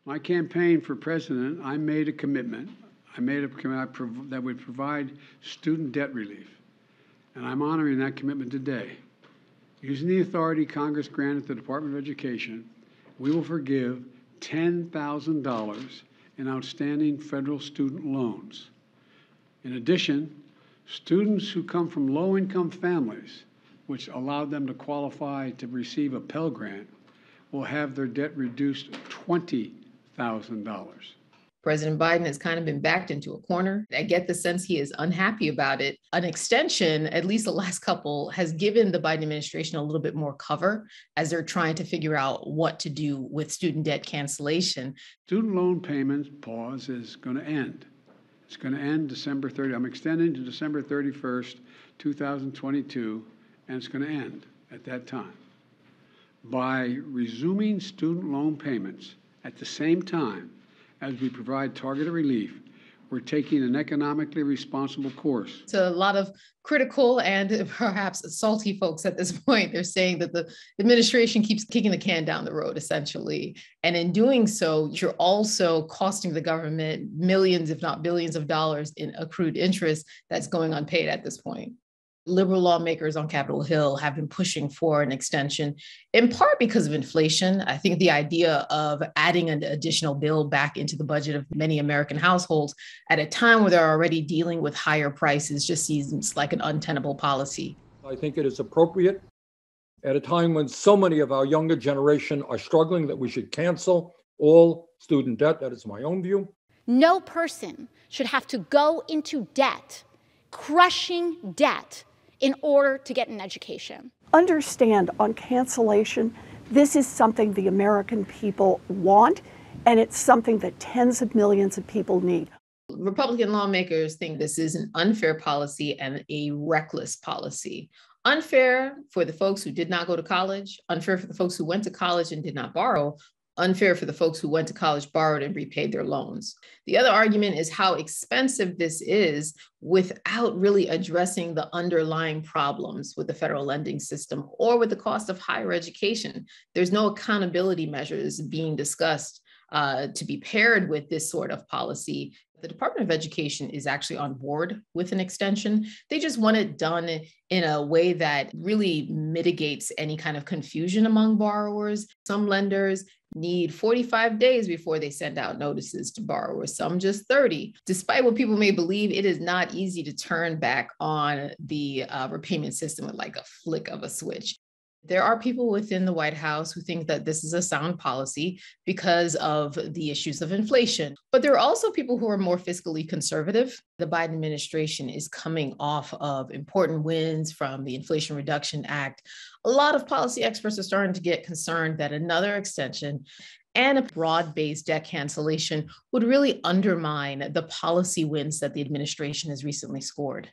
My campaign for president, I made a commitment. I made a commitment that would provide student debt relief. And I'm honoring that commitment today. Using the authority Congress granted the Department of Education, we will forgive $10,000 in outstanding federal student loans. In addition, students who come from low-income families, which allowed them to qualify to receive a Pell Grant, will have their debt reduced $20,000. President Biden has kind of been backed into a corner. I get the sense he is unhappy about it. An extension, at least the last couple, has given the Biden administration a little bit more cover as they're trying to figure out what to do with student debt cancellation. Student loan payments pause is going to end. It's going to end December 30. I'm extending to December 31st, 2022, and it's going to end at that time. By resuming student loan payments at the same time as we provide targeted relief, we're taking an economically responsible course. So a lot of critical and perhaps salty folks at this point, they're saying that the administration keeps kicking the can down the road, essentially. And in doing so, you're also costing the government millions, if not billions of dollars in accrued interest that's going unpaid at this point. Liberal lawmakers on Capitol Hill have been pushing for an extension, in part because of inflation. I think the idea of adding an additional bill back into the budget of many American households at a time where they're already dealing with higher prices just seems like an untenable policy. I think it is appropriate at a time when so many of our younger generation are struggling that we should cancel all student debt. That is my own view. No person should have to go into debt, crushing debt, in order to get an education. Understand, on cancellation, this is something the American people want, and it's something that tens of millions of people need. Republican lawmakers think this is an unfair policy and a reckless policy. Unfair for the folks who did not go to college, unfair for the folks who went to college and did not borrow, unfair for the folks who went to college, borrowed, and repaid their loans. The other argument is how expensive this is without really addressing the underlying problems with the federal lending system or with the cost of higher education. There's no accountability measures being discussed to be paired with this sort of policy. The Department of Education is actually on board with an extension. They just want it done in a way that really mitigates any kind of confusion among borrowers. Some lenders need 45 days before they send out notices to borrowers, some just 30. Despite what people may believe, it is not easy to turn back on the repayment system with like a flick of a switch. There are people within the White House who think that this is a sound policy because of the issues of inflation. But there are also people who are more fiscally conservative. The Biden administration is coming off of important wins from the Inflation Reduction Act. A lot of policy experts are starting to get concerned that another extension and a broad-based debt cancellation would really undermine the policy wins that the administration has recently scored.